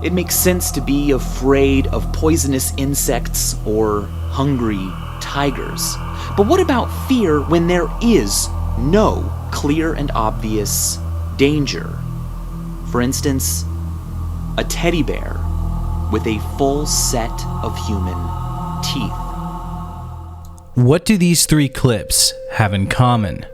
It makes sense to be afraid of poisonous insects or hungry tigers. But what about fear when there is no clear and obvious danger? For instance, a teddy bear with a full set of human teeth. What do these three clips have in common?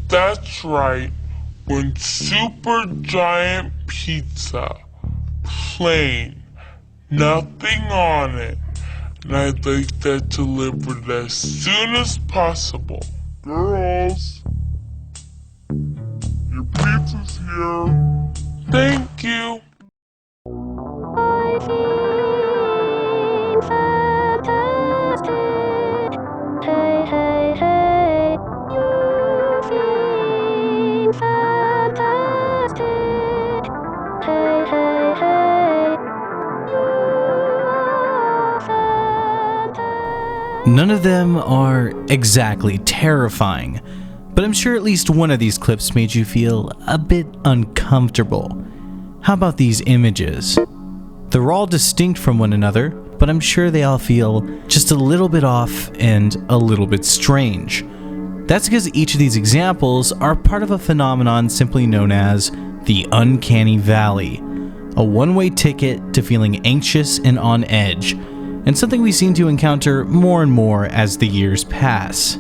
That's right, when super giant pizza, plain, nothing on it, and I'd like that delivered as soon as possible. Girls, your pizza's here. Thank you. None of them are exactly terrifying, but I'm sure at least one of these clips made you feel a bit uncomfortable. How about these images? They're all distinct from one another, but I'm sure they all feel just a little bit off and a little bit strange. That's because each of these examples are part of a phenomenon simply known as the Uncanny Valley, a one-way ticket to feeling anxious and on edge, and something we seem to encounter more and more as the years pass.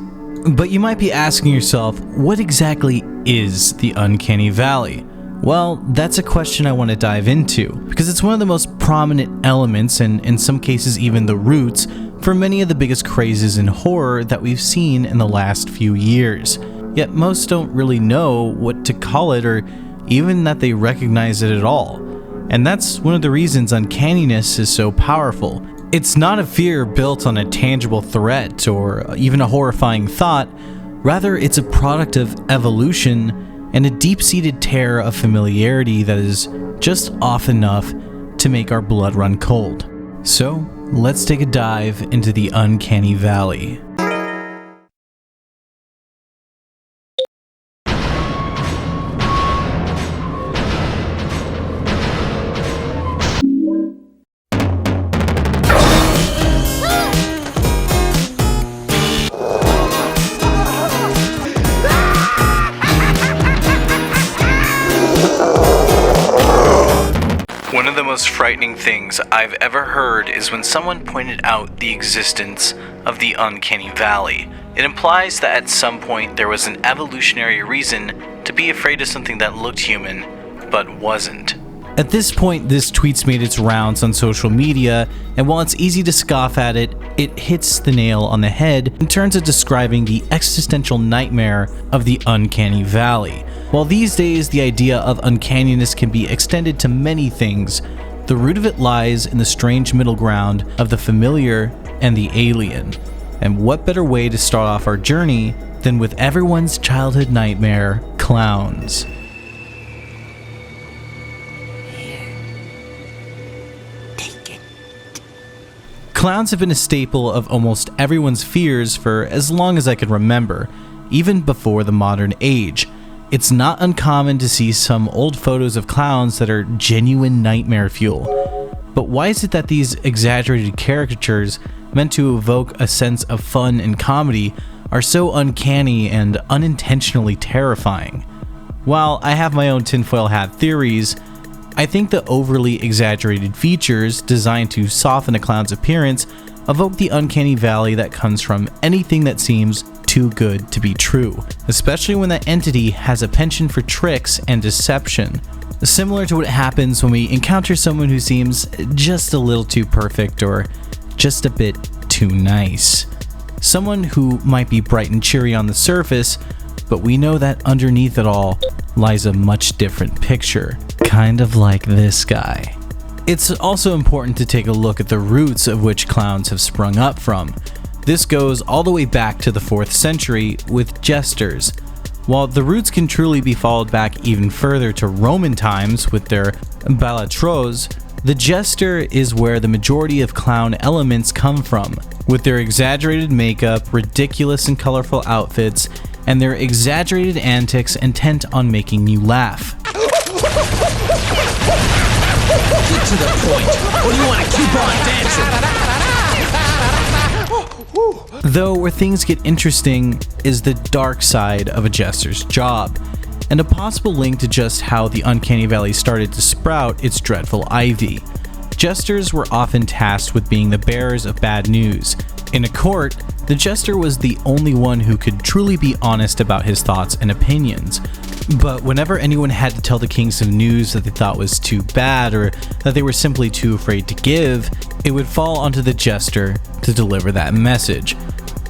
But you might be asking yourself, what exactly is the Uncanny Valley? Well, that's a question I want to dive into, because it's one of the most prominent elements, and in some cases even the roots, for many of the biggest crazes in horror that we've seen in the last few years. Yet most don't really know what to call it, or even that they recognize it at all. And that's one of the reasons uncanniness is so powerful. It's not a fear built on a tangible threat or even a horrifying thought. Rather, it's a product of evolution and a deep-seated terror of familiarity that is just off enough to make our blood run cold. So, let's take a dive into the Uncanny Valley. One of the most frightening things I've ever heard is when someone pointed out the existence of the Uncanny Valley. It implies that at some point there was an evolutionary reason to be afraid of something that looked human, but wasn't. At this point, this tweet's made its rounds on social media, and while it's easy to scoff at it, it hits the nail on the head in terms of describing the existential nightmare of the Uncanny Valley. While these days the idea of uncanniness can be extended to many things, the root of it lies in the strange middle ground of the familiar and the alien. And what better way to start off our journey than with everyone's childhood nightmare, clowns. Clowns have been a staple of almost everyone's fears for as long as I can remember, even before the modern age. It's not uncommon to see some old photos of clowns that are genuine nightmare fuel. But why is it that these exaggerated caricatures meant to evoke a sense of fun and comedy are so uncanny and unintentionally terrifying? While I have my own tinfoil hat theories, I think the overly exaggerated features designed to soften a clown's appearance evoke the uncanny valley that comes from anything that seems too good to be true, especially when that entity has a penchant for tricks and deception. Similar to what happens when we encounter someone who seems just a little too perfect or just a bit too nice. Someone who might be bright and cheery on the surface, but we know that underneath it all lies a much different picture, kind of like this guy. It's also important to take a look at the roots of which clowns have sprung up from. This goes all the way back to the 4th century with Jesters. While the roots can truly be followed back even further to Roman times with their ballatros, The Jester is where the majority of clown elements come from, with their exaggerated makeup, ridiculous and colorful outfits, and their exaggerated antics intent on making you laugh. Get to the point, or you want to keep on dancing. Though where things get interesting is the dark side of a Jester's job, and a possible link to just how the Uncanny Valley started to sprout its dreadful ivy. Jesters were often tasked with being the bearers of bad news. In a court, the Jester was the only one who could truly be honest about his thoughts and opinions. But whenever anyone had to tell the king some news that they thought was too bad or that they were simply too afraid to give, it would fall onto the Jester to deliver that message.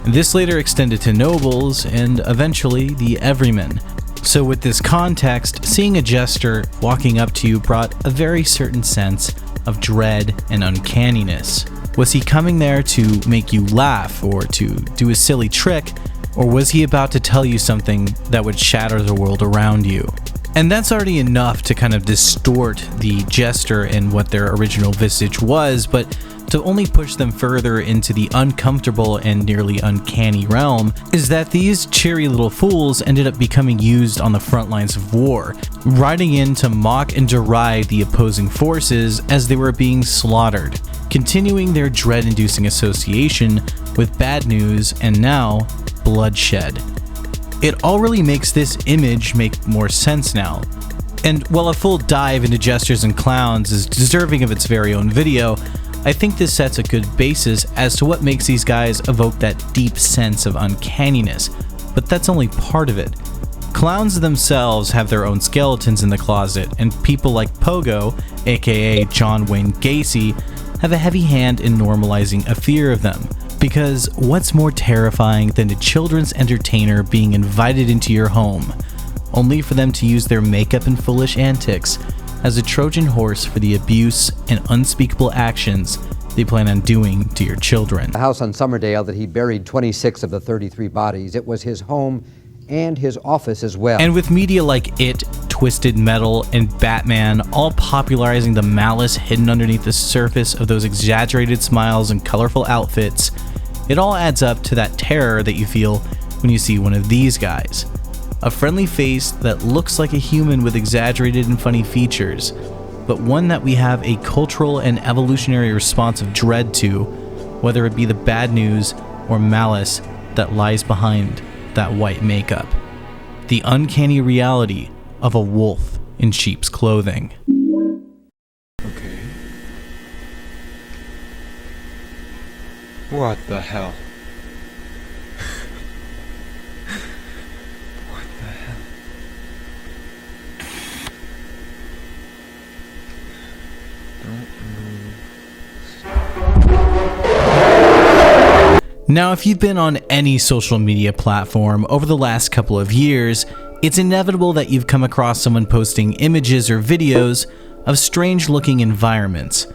This later extended to nobles and eventually the everyman. So with this context, seeing a Jester walking up to you brought a very certain sense of dread and uncanniness. Was he coming there to make you laugh or to do a silly trick, or was he about to tell you something that would shatter the world around you? And that's already enough to kind of distort the Jester and what their original visage was, but to only push them further into the uncomfortable and nearly uncanny realm is that these cheery little fools ended up becoming used on the front lines of war, riding in to mock and deride the opposing forces as they were being slaughtered, continuing their dread-inducing association with bad news and now bloodshed. It all really makes this image make more sense now. And while a full dive into Jesters and Clowns is deserving of its very own video, I think this sets a good basis as to what makes these guys evoke that deep sense of uncanniness, but that's only part of it. Clowns themselves have their own skeletons in the closet, and people like Pogo, aka John Wayne Gacy, have a heavy hand in normalizing a fear of them. Because what's more terrifying than a children's entertainer being invited into your home, only for them to use their makeup and foolish antics as a Trojan horse for the abuse and unspeakable actions they plan on doing to your children. The house on Summerdale that he buried 26 of the 33 bodies. It was his home and his office as well. And with media like It, Twisted Metal, and Batman all popularizing the malice hidden underneath the surface of those exaggerated smiles and colorful outfits, it all adds up to that terror that you feel when you see one of these guys. A friendly face that looks like a human with exaggerated and funny features, but one that we have a cultural and evolutionary response of dread to, whether it be the bad news or malice that lies behind that white makeup. The uncanny reality of a wolf in sheep's clothing. Okay. What the hell? What the hell? Don't move. Now, if you've been on any social media platform over the last couple of years, it's inevitable that you've come across someone posting images or videos of strange-looking environments.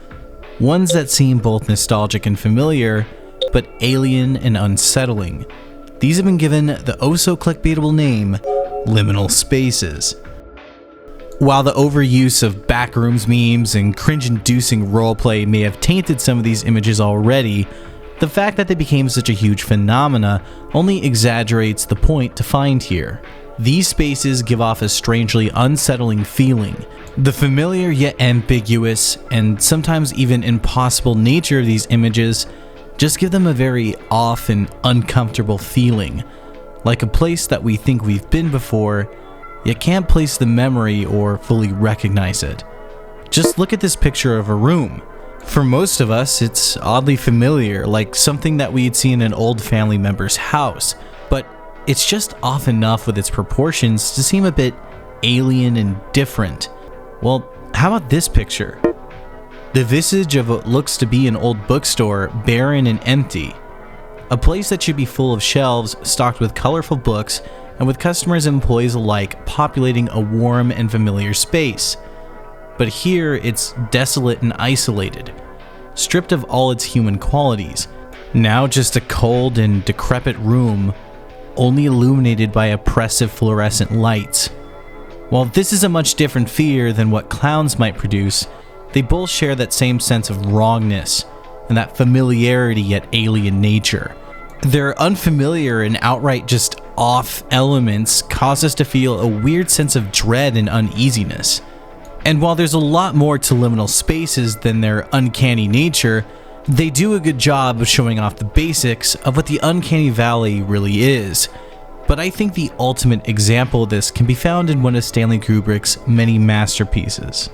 Ones that seem both nostalgic and familiar, but alien and unsettling. These have been given the oh-so-clickbaitable name, liminal spaces. While the overuse of backrooms memes and cringe-inducing roleplay may have tainted some of these images already, the fact that they became such a huge phenomena only exaggerates the point to find here. These spaces give off a strangely unsettling feeling. The familiar yet ambiguous, and sometimes even impossible nature of these images just give them a very off and uncomfortable feeling, like a place that we think we've been before, yet can't place the memory or fully recognize it. Just look at this picture of a room. For most of us, it's oddly familiar, like something that we'd see in an old family member's house, but it's just off enough with its proportions to seem a bit alien and different. Well, how about this picture? The visage of what looks to be an old bookstore, barren and empty. A place that should be full of shelves stocked with colorful books and with customers and employees alike populating a warm and familiar space. But here it's desolate and isolated, stripped of all its human qualities. Now just a cold and decrepit room, only illuminated by oppressive fluorescent lights. While this is a much different fear than what clowns might produce, They both share that same sense of wrongness and that familiarity yet alien nature. Their unfamiliar and outright just off elements cause us to feel a weird sense of dread and uneasiness. And while there's a lot more to liminal spaces than their uncanny nature, they do a good job of showing off the basics of what the Uncanny Valley really is. But I think the ultimate example of this can be found in one of Stanley Kubrick's many masterpieces.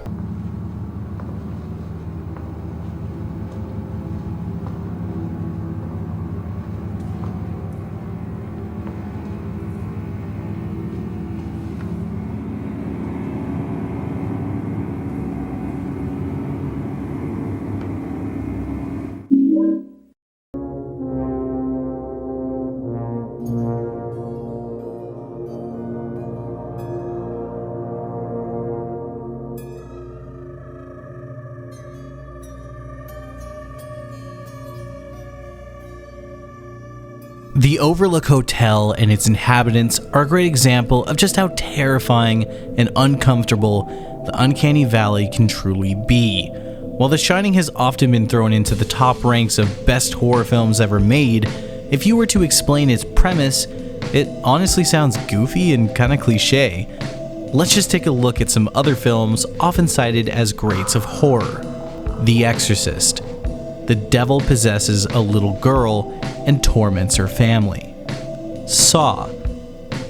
The Overlook Hotel and its inhabitants are a great example of just how terrifying and uncomfortable the Uncanny Valley can truly be. While The Shining has often been thrown into the top ranks of best horror films ever made, if you were to explain its premise, it honestly sounds goofy and kinda cliche. Let's just take a look at some other films often cited as greats of horror. The Exorcist. The devil possesses a little girl and torments her family. Saw.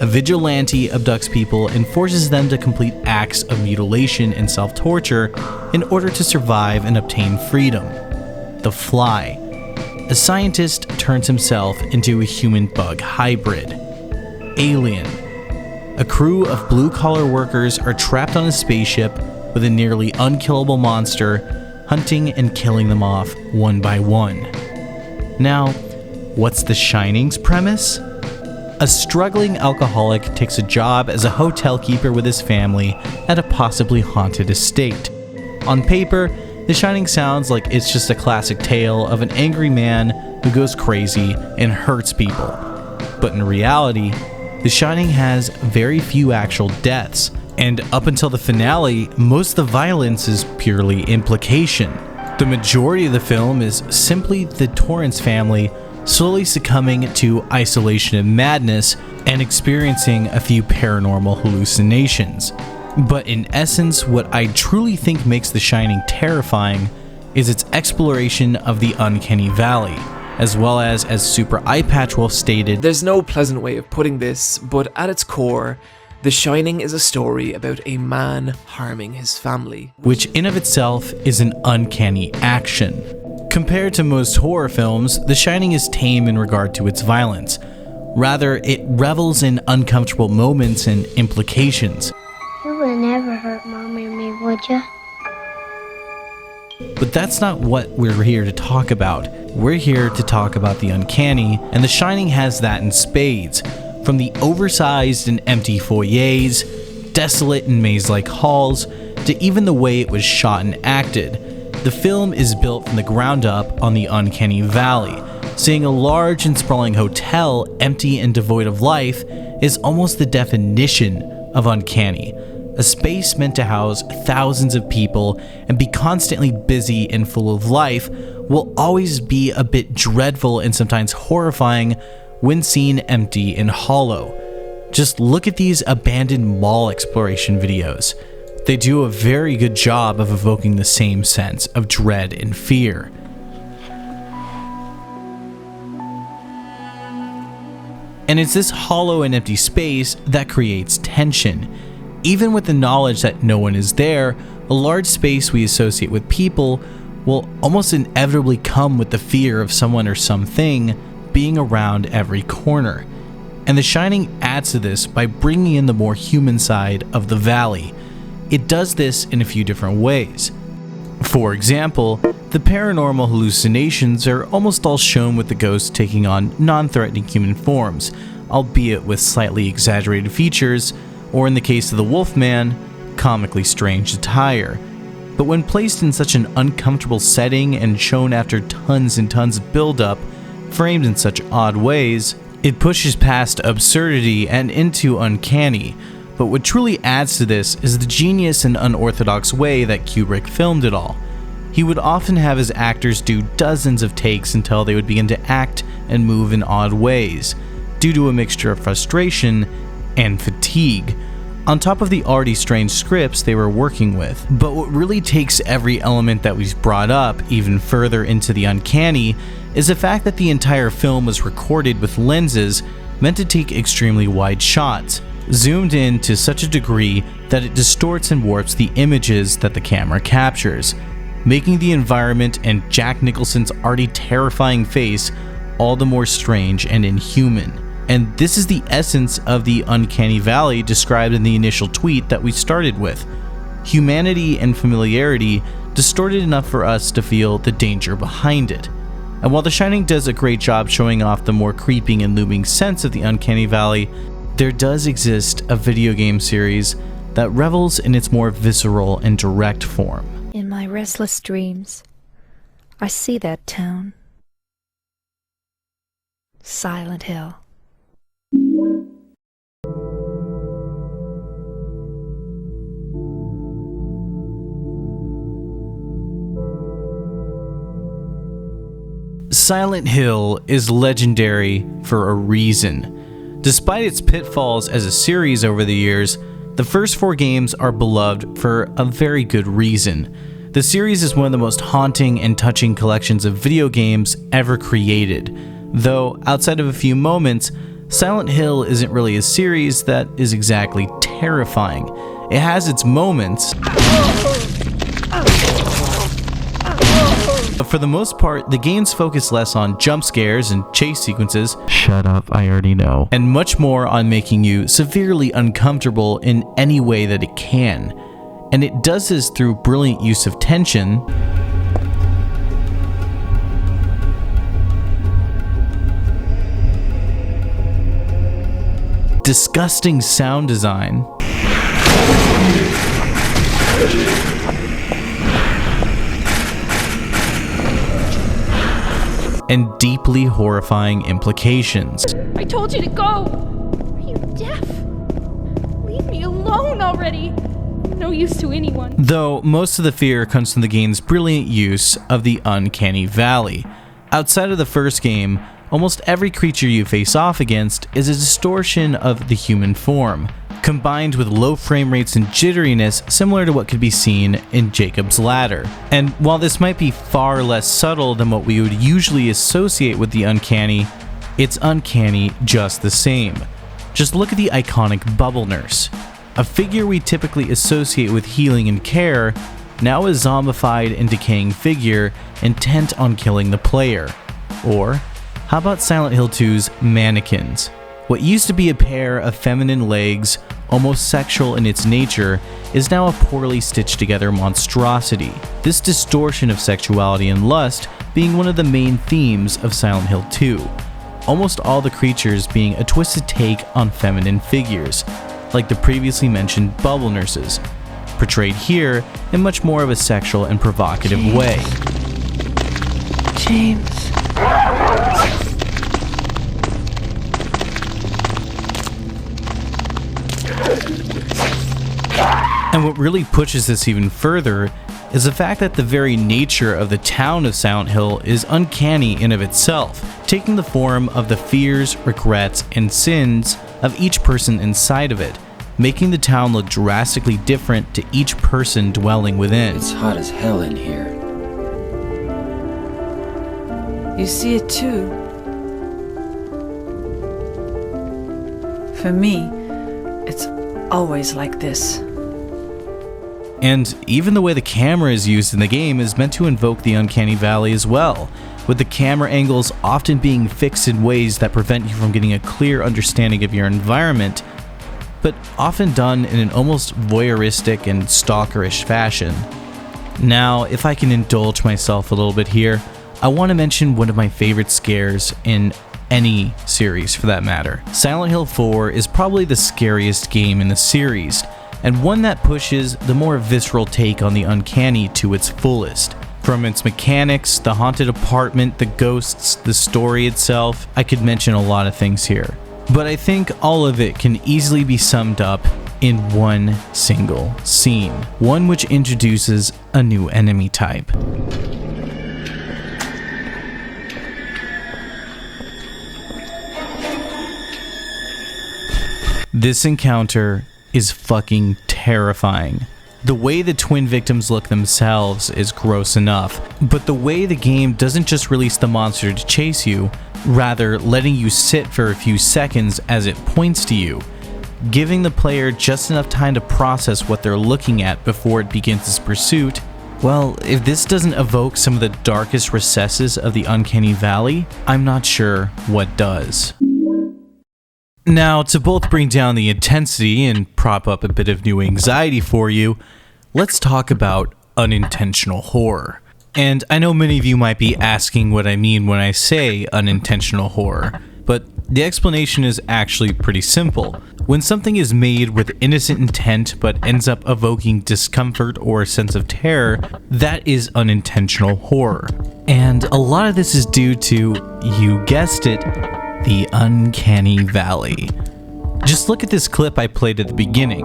A vigilante abducts people and forces them to complete acts of mutilation and self-torture in order to survive and obtain freedom. The Fly. A scientist turns himself into a human-bug hybrid. Alien. A crew of blue-collar workers are trapped on a spaceship with a nearly unkillable monster, hunting and killing them off one by one. Now, what's The Shining's premise? A struggling alcoholic takes a job as a hotel keeper with his family at a possibly haunted estate. On paper, The Shining sounds like it's just a classic tale of an angry man who goes crazy and hurts people. But in reality, The Shining has very few actual deaths, and up until the finale, most of the violence is purely implication. The majority of the film is simply the Torrance family slowly succumbing to isolation and madness and experiencing a few paranormal hallucinations. But in essence, what I truly think makes The Shining terrifying is its exploration of the Uncanny Valley, as well as Super Eyepatchwolf stated, "There's no pleasant way of putting this, but at its core, The Shining is a story about a man harming his family." which in of itself is an uncanny action. Compared to most horror films, The Shining is tame in regard to its violence. Rather, it revels in uncomfortable moments and implications. You would never hurt Mom or me, would you? But that's not what we're here to talk about. We're here to talk about the uncanny, and The Shining has that in spades. From the oversized and empty foyers, desolate and maze-like halls, to even the way it was shot and acted. The film is built from the ground up on the Uncanny Valley. Seeing a large and sprawling hotel empty and devoid of life is almost the definition of uncanny. A space meant to house thousands of people and be constantly busy and full of life will always be a bit dreadful and sometimes horrifying when seen empty and hollow. Just look at these abandoned mall exploration videos. They do a very good job of evoking the same sense of dread and fear. And it's this hollow and empty space that creates tension. Even with the knowledge that no one is there, a large space we associate with people will almost inevitably come with the fear of someone or something being around every corner. And The Shining adds to this by bringing in the more human side of the valley. It does this in a few different ways. For example, the paranormal hallucinations are almost all shown with the ghosts taking on non-threatening human forms, albeit with slightly exaggerated features, or in the case of the Wolfman, comically strange attire. But when placed in such an uncomfortable setting and shown after tons and tons of build-up, framed in such odd ways, it pushes past absurdity and into uncanny. But what truly adds to this is the genius and unorthodox way that Kubrick filmed it all. He would often have his actors do dozens of takes until they would begin to act and move in odd ways, due to a mixture of frustration and fatigue, on top of the already strange scripts they were working with. But what really takes every element that we've brought up even further into the uncanny is the fact that the entire film was recorded with lenses meant to take extremely wide shots, zoomed in to such a degree that it distorts and warps the images that the camera captures, making the environment and Jack Nicholson's already terrifying face all the more strange and inhuman. And this is the essence of the Uncanny Valley described in the initial tweet that we started with. Humanity and familiarity distorted enough for us to feel the danger behind it. And while The Shining does a great job showing off the more creeping and looming sense of the Uncanny Valley, there does exist a video game series that revels in its more visceral and direct form. In my restless dreams, I see that town. Silent Hill. Silent Hill is legendary for a reason. Despite its pitfalls as a series over the years, the first 4 games are beloved for a very good reason. The series is one of the most haunting and touching collections of video games ever created, though outside of a few moments, Silent Hill isn't really a series that is exactly terrifying. It has its moments, but for the most part, the games focus less on jump scares and chase sequences, shut up, I already know, and much more on making you severely uncomfortable in any way that it can. And it does this through brilliant use of tension, disgusting sound design, and deeply horrifying implications. I told you to go! Are you deaf? Leave me alone already! I'm no use to anyone. Though most of the fear comes from the game's brilliant use of the Uncanny Valley. Outside of the first game, almost every creature you face off against is a distortion of the human form, combined with low frame rates and jitteriness similar to what could be seen in Jacob's Ladder. And while this might be far less subtle than what we would usually associate with the uncanny, it's uncanny just the same. Just look at the iconic Bubble Nurse, a figure we typically associate with healing and care, now a zombified and decaying figure intent on killing the player. Or how about Silent Hill 2's mannequins? What used to be a pair of feminine legs, almost sexual in its nature, is now a poorly stitched together monstrosity. This distortion of sexuality and lust being one of the main themes of Silent Hill 2. Almost all the creatures being a twisted take on feminine figures, like the previously mentioned Bubble Nurses, portrayed here in much more of a sexual and provocative way. James. And what really pushes this even further is the fact that the very nature of the town of Silent Hill is uncanny in of itself, taking the form of the fears, regrets, and sins of each person inside of it, making the town look drastically different to each person dwelling within. It's hot as hell in here. You see it too. For me, it's always like this. And even the way the camera is used in the game is meant to invoke the Uncanny Valley as well, with the camera angles often being fixed in ways that prevent you from getting a clear understanding of your environment, but often done in an almost voyeuristic and stalkerish fashion. Now, if I can indulge myself a little bit here, I want to mention one of my favorite scares in any series for that matter. Silent Hill 4 is probably the scariest game in the series, and one that pushes the more visceral take on the uncanny to its fullest. From its mechanics, the haunted apartment, the ghosts, the story itself, I could mention a lot of things here. But I think all of it can easily be summed up in one single scene, one which introduces a new enemy type. This encounter is fucking terrifying. The way the twin victims look themselves is gross enough, but the way the game doesn't just release the monster to chase you, rather letting you sit for a few seconds as it points to you, giving the player just enough time to process what they're looking at before it begins its pursuit. Well, if this doesn't evoke some of the darkest recesses of the Uncanny Valley, I'm not sure what does. Now, to both bring down the intensity and prop up a bit of new anxiety for you, let's talk about unintentional horror. And I know many of you might be asking what I mean when I say unintentional horror, but the explanation is actually pretty simple. When something is made with innocent intent but ends up evoking discomfort or a sense of terror, that is unintentional horror. And a lot of this is due to, you guessed it, the Uncanny Valley. Just look at this clip I played at the beginning.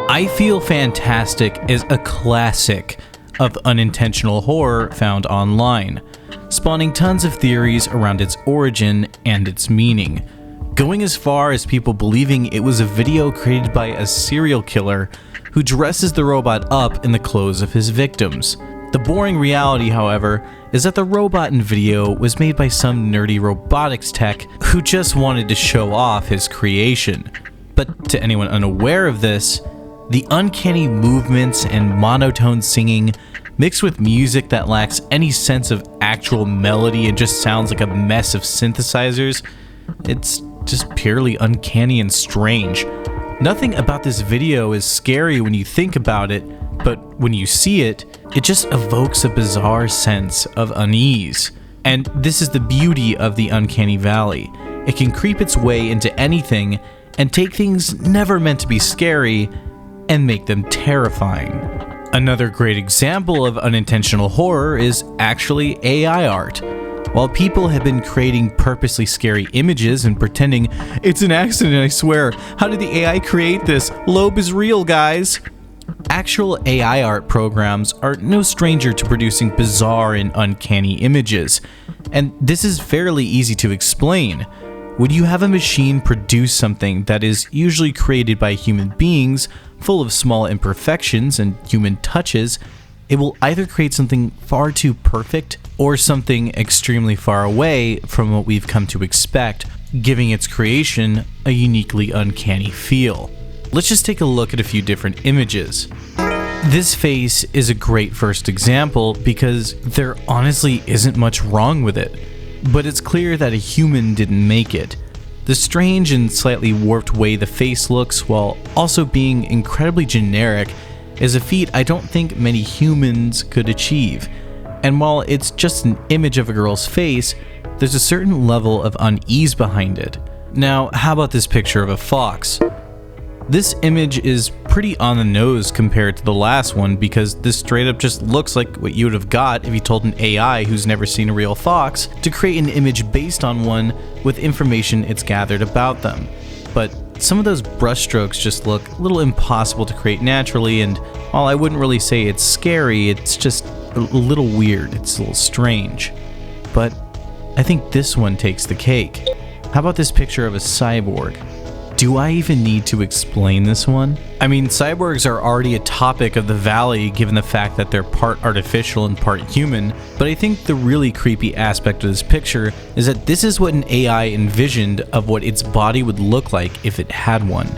I Feel Fantastic is a classic of unintentional horror found online, spawning tons of theories around its origin and its meaning, going as far as people believing it was a video created by a serial killer who dresses the robot up in the clothes of his victims. The boring reality, however, is that the robot in video was made by some nerdy robotics tech who just wanted to show off his creation. But to anyone unaware of this, the uncanny movements and monotone singing, mixed with music that lacks any sense of actual melody and just sounds like a mess of synthesizers, it's just purely uncanny and strange. Nothing about this video is scary when you think about it, but when you see it, it just evokes a bizarre sense of unease. And this is the beauty of the Uncanny Valley. It can creep its way into anything and take things never meant to be scary and make them terrifying. Another great example of unintentional horror is actually AI art. While people have been creating purposely scary images and pretending it's an accident, I swear, how did the AI create this? Loeb is real, guys. Actual AI art programs are no stranger to producing bizarre and uncanny images, and this is fairly easy to explain. When you have a machine produce something that is usually created by human beings, full of small imperfections and human touches, it will either create something far too perfect or something extremely far away from what we've come to expect, giving its creation a uniquely uncanny feel. Let's just take a look at a few different images. This face is a great first example because there honestly isn't much wrong with it, but it's clear that a human didn't make it. The strange and slightly warped way the face looks, while also being incredibly generic, is a feat I don't think many humans could achieve. And while it's just an image of a girl's face, there's a certain level of unease behind it. Now, how about this picture of a fox? This image is pretty on the nose compared to the last one because this straight up just looks like what you would have got if you told an AI who's never seen a real fox to create an image based on one with information it's gathered about them. But some of those brushstrokes just look a little impossible to create naturally, and while I wouldn't really say it's scary, it's just a little weird, it's a little strange. But I think this one takes the cake. How about this picture of a cyborg? Do I even need to explain this one? I mean, cyborgs are already a topic of the Valley given the fact that they're part artificial and part human, but I think the really creepy aspect of this picture is that this is what an AI envisioned of what its body would look like if it had one.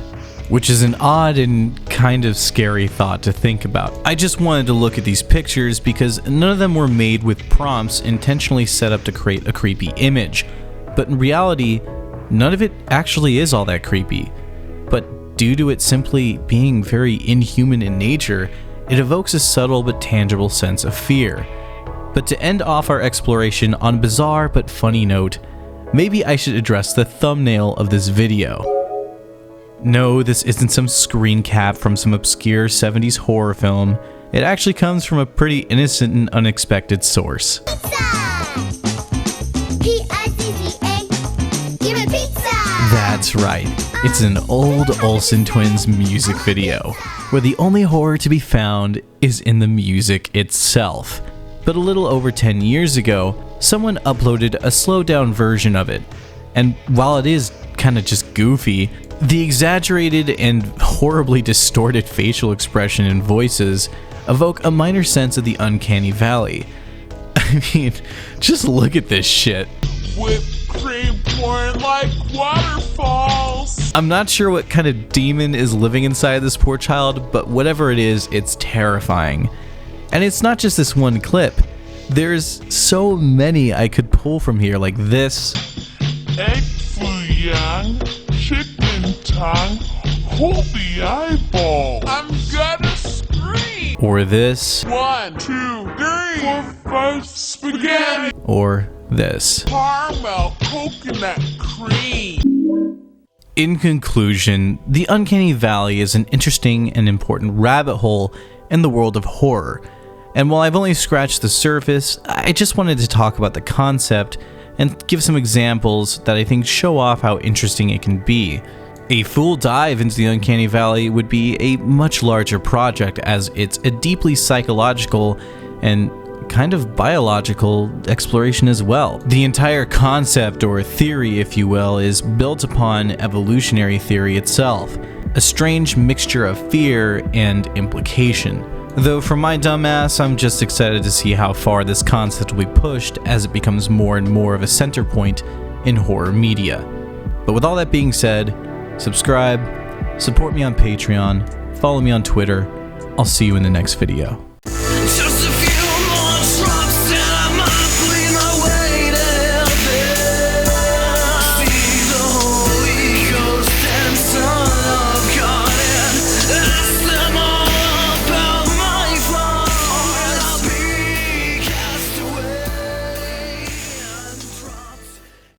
Which is an odd and kind of scary thought to think about. I just wanted to look at these pictures because none of them were made with prompts intentionally set up to create a creepy image, but in reality, none of it actually is all that creepy, but due to it simply being very inhuman in nature, it evokes a subtle but tangible sense of fear. But to end off our exploration on a bizarre but funny note, maybe I should address the thumbnail of this video. No, this isn't some screen cap from some obscure 70s horror film. It actually comes from a pretty innocent and unexpected source. That's right, it's an old Olsen Twins music video, where the only horror to be found is in the music itself. But a little over 10 years ago, someone uploaded a slowed down version of it, and while it is kinda just goofy, the exaggerated and horribly distorted facial expression and voices evoke a minor sense of the Uncanny Valley. I mean, just look at this shit. Whipped cream pouring like waterfalls. I'm not sure what kind of demon is living inside this poor child, but whatever it is, it's terrifying. And it's not just this one clip. There's so many I could pull from here, like this. Egg foo-young, chicken tongue, hold the eyeball. I'm gonna scream. Or this. 1, 2, 3, 4, 5, spaghetti. Or this. Caramel coconut cream. In conclusion, the Uncanny Valley is an interesting and important rabbit hole in the world of horror. And while I've only scratched the surface, I just wanted to talk about the concept and give some examples that I think show off how interesting it can be. A full dive into the Uncanny Valley would be a much larger project, as it's a deeply psychological and kind of biological exploration as well. The entire concept, or theory if you will, is built upon evolutionary theory itself, a strange mixture of fear and implication. Though for my dumbass, I'm just excited to see how far this concept will be pushed as it becomes more and more of a center point in horror media. But with all that being said, subscribe, support me on Patreon, follow me on Twitter. I'll see you in the next video. Just a